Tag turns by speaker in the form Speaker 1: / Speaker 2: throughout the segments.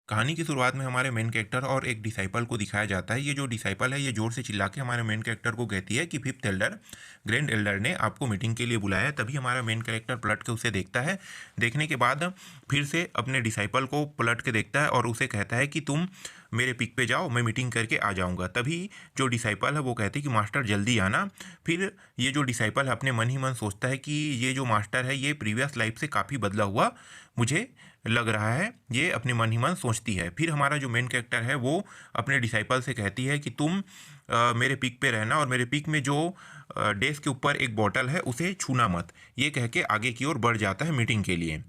Speaker 1: कहानी की शुरुआत में हमारे मेन कैरेक्टर और एक डिसाइपल को दिखाया जाता है। ये जो डिसाइपल है ये जोर से चिल्ला के हमारे मेन कैरेक्टर को कहती है कि फिफ्थ एल्डर ग्रैंड एल्डर ने आपको मीटिंग के लिए बुलाया है। तभी हमारा मेन कैरेक्टर पलट के उसे देखता है। देखने के बाद फिर से अपने डिसाइपल को पलट के देखता है और उसे कहता है कि तुम मेरे पिक पे जाओ, मैं मीटिंग करके आ जाऊंगा। तभी जो डिसाइपल है वो कहते हैं कि मास्टर जल्दी आना। फिर ये जो डिसाइपल है अपने मन ही मन सोचता है कि ये जो मास्टर है ये प्रीवियस लाइफ से काफ़ी बदला हुआ मुझे लग रहा है, ये अपने मन ही मन सोचती है। फिर हमारा जो मेन कैरेक्टर है वो अपने डिसाइपल से कहती है कि तुम मेरे पिक पे रहना और मेरे पिक में जो डेस्क के ऊपर एक बॉटल है उसे छूना मत। ये कह के आगे की ओर बढ़ जाता है मीटिंग के लिए।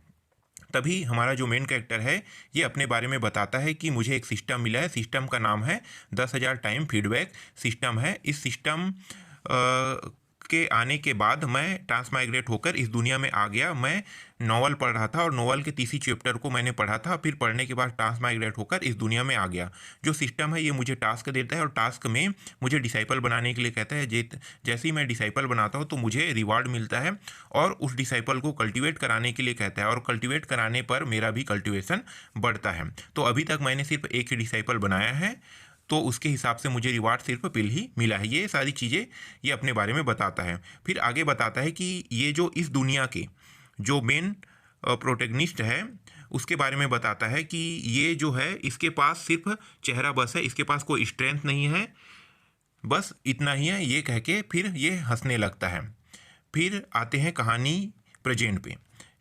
Speaker 1: तभी हमारा जो मेन कैरेक्टर है ये अपने बारे में बताता है कि मुझे एक सिस्टम मिला है। सिस्टम का नाम है 10,000 टाइम फीडबैक सिस्टम है। इस सिस्टम के आने के बाद मैं ट्रांसमाइग्रेट होकर इस दुनिया में आ गया। मैं नॉवल पढ़ रहा था और नॉवल के तीसरी चैप्टर को मैंने पढ़ा था। फिर पढ़ने के बाद ट्रांसमाइग्रेट होकर इस दुनिया में आ गया। जो सिस्टम है ये मुझे टास्क देता है और टास्क में मुझे डिसाइपल बनाने के लिए कहता है। जैसे ही मैं डिसाइपल बनाता हूँ तो मुझे रिवार्ड मिलता है और उस डिसाइपल को कल्टिवेट कराने के लिए कहता है और कल्टिवेट कराने पर मेरा भी कल्टिवेशन बढ़ता है। तो अभी तक मैंने सिर्फ एक ही डिसाइपल बनाया है तो उसके हिसाब से मुझे रिवार्ड सिर्फ पिल ही मिला है। ये सारी चीज़ें ये अपने बारे में बताता है। फिर आगे बताता है कि ये जो इस दुनिया के जो मेन प्रोटेगनिस्ट है उसके बारे में बताता है कि ये जो है इसके पास सिर्फ चेहरा बस है, इसके पास कोई स्ट्रेंथ नहीं है, बस इतना ही है। ये कह के फिर ये हंसने लगता है। फिर आते हैं कहानी प्रेजेंट पे।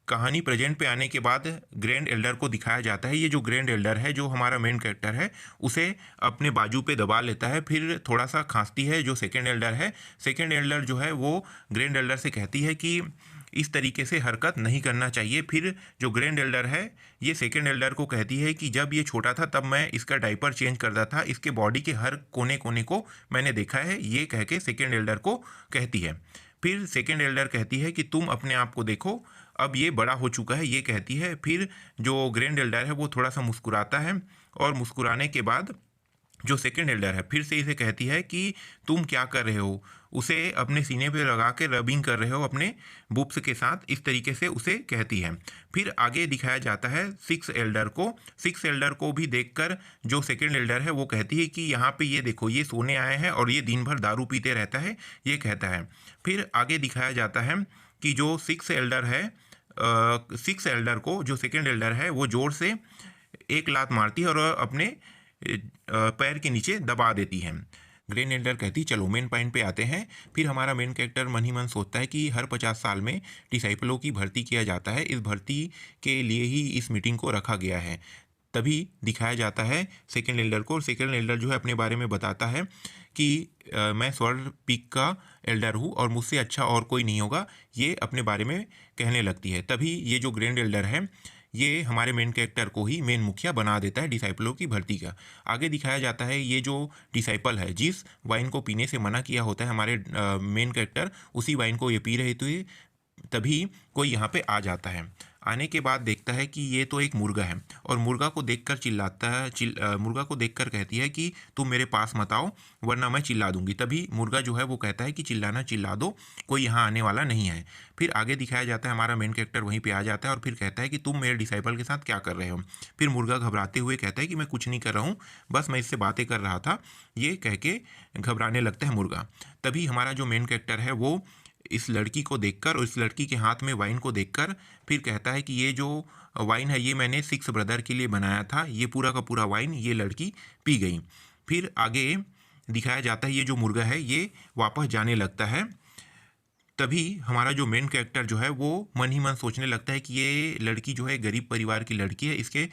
Speaker 1: कहानी प्रेजेंट पे आने के बाद ग्रैंड एल्डर को दिखाया जाता है। ये जो ग्रैंड एल्डर है जो हमारा मेन कैरेक्टर है उसे अपने बाजू पे दबा लेता है। फिर थोड़ा सा खांसती है जो सेकेंड एल्डर है। सेकेंड एल्डर जो है वो ग्रैंड एल्डर से कहती है कि इस तरीके से हरकत नहीं करना चाहिए। फिर जो ग्रैंड एल्डर है ये सेकेंड एल्डर को कहती है कि जब ये छोटा था तब मैं इसका डायपर चेंज करता था, इसके बॉडी के हर कोने कोने को मैंने देखा है। ये कह के सेकेंड एल्डर को कहती है। फिर सेकेंड एल्डर कहती है कि तुम अपने आप को देखो, अब ये बड़ा हो चुका है, ये कहती है। फिर जो ग्रैंड एल्डर है वो थोड़ा सा मुस्कुराता है और मुस्कुराने के बाद जो सेकेंड एल्डर है फिर से इसे कहती है कि तुम क्या कर रहे हो। उसे अपने सीने पे लगा के रबिंग कर रहे हो अपने बुप्स के साथ, इस तरीके से उसे कहती है। फिर आगे दिखाया जाता है सिक्स एल्डर को। सिक्स एल्डर को भी देखकर जो सेकेंड एल्डर है वो कहती है कि यहाँ पे ये देखो, ये सोने आए हैं और ये दिन भर दारू पीते रहता है, ये कहता है। फिर आगे दिखाया जाता है कि जो सिक्स एल्डर है, सिक्स एल्डर को जो सेकेंड एल्डर है वो जोर से एक लात मारती है और अपने पैर के नीचे दबा देती है। ग्रैंड एल्डर कहती चलो मेन पॉइंट पे आते हैं। फिर हमारा मेन कैरेक्टर मन ही मन सोचता है कि हर 50 साल में डिसाइपलों की भर्ती किया जाता है, इस भर्ती के लिए ही इस मीटिंग को रखा गया है। तभी दिखाया जाता है सेकेंड एल्डर को। सेकेंड एल्डर जो है अपने बारे में बताता है कि मैं स्वर्ण पीक का एल्डर हूँ और मुझसे अच्छा और कोई नहीं होगा, ये अपने बारे में कहने लगती है। तभी ये जो ग्रैंड एल्डर है ये हमारे मेन कैरेक्टर को ही मेन मुखिया बना देता है डिसाइपलों की भर्ती का। आगे दिखाया जाता है ये जो डिसाइपल है जिस वाइन को पीने से मना किया होता है हमारे मेन कैरेक्टर, उसी वाइन को ये पी रहे थे। तभी कोई यहाँ पे आ जाता है। आने के बाद देखता है कि ये तो एक मुर्गा है और मुर्गा को देखकर चिल्लाता है, मुर्गा को देखकर कहती है कि तुम मेरे पास मत आओ वरना मैं चिल्ला दूंगी। तभी मुर्गा जो है वो कहता है कि चिल्लाना चिल्ला दो, कोई यहाँ आने वाला नहीं है। फिर आगे दिखाया जाता है हमारा मेन कैरेक्टर वहीं पे आ जाता है और फिर कहता है कि तुम मेरे डिसाइपल के साथ क्या कर रहे हो। फिर मुर्गा घबराते हुए कहता है कि मैं कुछ नहीं कर रहा हूँ, बस मैं इससे बातें कर रहा था, ये कह के घबराने लगता है मुर्गा। तभी हमारा जो मेन कैरेक्टर है वो इस लड़की को देखकर और इस लड़की के हाथ में वाइन को देखकर फिर कहता है कि ये जो वाइन है ये मैंने सिक्स ब्रदर के लिए बनाया था। ये पूरा का पूरा वाइन ये लड़की पी गई। फिर आगे दिखाया जाता है ये जो मुर्गा है ये वापस जाने लगता है। तभी हमारा जो मेन कैरेक्टर जो है वो मन ही मन सोचने लगता है कि ये लड़की जो है गरीब परिवार की लड़की है, इसके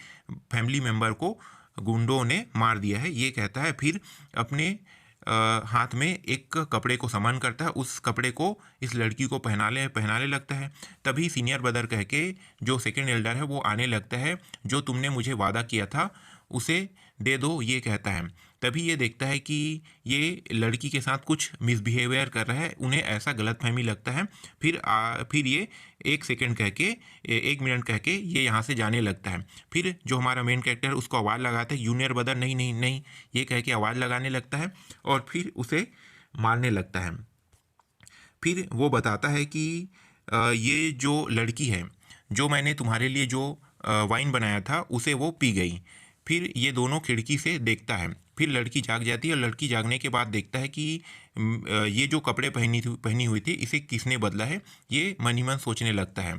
Speaker 1: फैमिली मेम्बर को गुंडों ने मार दिया है, ये कहता है। फिर अपने हाथ में एक कपड़े को समन करता है, उस कपड़े को इस लड़की को पहनाने लगता है। तभी सीनियर ब्रदर कह के जो सेकेंड एल्डर है वो आने लगता है, जो तुमने मुझे वादा किया था उसे दे दो, ये कहता है। तभी ये देखता है कि ये लड़की के साथ कुछ मिसबिहेवियर कर रहा है, उन्हें ऐसा गलतफहमी लगता है। फिर ये एक सेकंड कह के 1 मिनट कह के ये यहाँ से जाने लगता है। फिर जो हमारा मेन कैरेक्टर है उसको आवाज़ लगाता है जूनियर ब्रदर नहीं नहीं नहीं, ये कह के आवाज़ लगाने लगता है और फिर उसे मारने लगता है। फिर वो बताता है कि ये जो लड़की है जो मैंने तुम्हारे लिए जो वाइन बनाया था उसे वो पी गई। फिर ये दोनों खिड़की से देखता है। फिर लड़की जाग जाती है और लड़की जागने के बाद देखता है कि ये जो कपड़े पहनी हुई थी इसे किसने बदला है, ये मन ही मन सोचने लगता है।